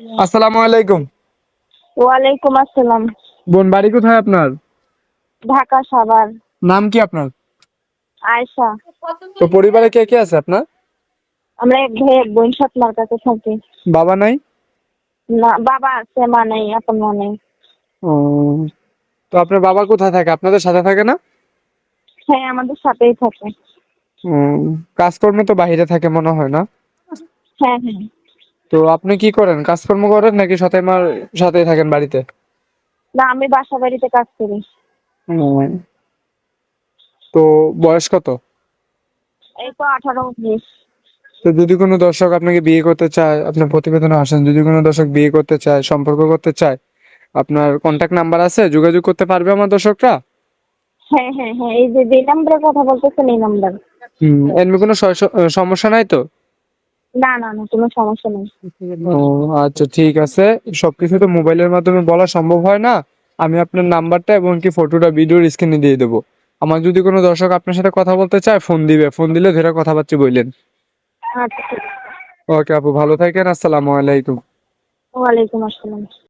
আসসালামু আলাইকুম। ওয়ালাইকুম আসসালাম। বোন, বাড়ি কোথায় আপনার? ঢাকা সাভার। নাম কি আপনার? আয়েশা। তো পরিবারে কে কে আছে আপনার? আমরা এক ভাই এক বোন সাতমার কাছে থাকি। বাবা নাই? না, বাবা আছে, মা নেই, আপন মা নেই। ও, তো আপনার বাবা কোথায় থাকে? আপনাদের সাথে থাকে না? হ্যাঁ, আমাদের সাথেই থাকে। কাজকর্মে তো বাইরে থাকে মনে হয় না? হ্যাঁ হ্যাঁ। তো আপনি কি করেন? কাজকর্ম করেন নাকি সাথে মার সাথেই থাকেন বাড়িতে? না, আমি বাসা বাড়িতে কাজ করি। উম, তো বয়স কত? এই তো 18-19। তো যদি কোনো দর্শক আপনাকে বিয়ে করতে চায়, আপনার প্রতিবেদনে আসেন, যদি কোনো দর্শক বিয়ে করতে চায়, সম্পর্ক করতে চায়, আপনার কন্টাক্ট নাম্বার আছে? যোগাযোগ করতে পারবে আমার দর্শকরা? হ্যাঁ হ্যাঁ হ্যাঁ, এই যে নাম্বারে কথা বলতেছেন এই নাম্বার। এমনি কোনো সমস্যা নাই তো? না না না, কোনো সমস্যা নেই। ও, আচ্ছা, ঠিক আছে। সবকিছু তো মোবাইলের মাধ্যমে বলা সম্ভব হয় না। আমি আপনার নাম্বারটা এবং কি ফটোটা ভিডিওর স্ক্রিনে দিয়ে দেবো। আমার যদি কোনো দর্শক আপনার সাথে কথা বলতে চায়, ফোন দিবে, ফোন দিলে ধরে কথাবার্তা বললেন। আচ্ছা ঠিক আছে। ওকে আপু, ভালো থাকেন। আসসালামু আলাইকুম। ওয়ালাইকুম আসসালাম।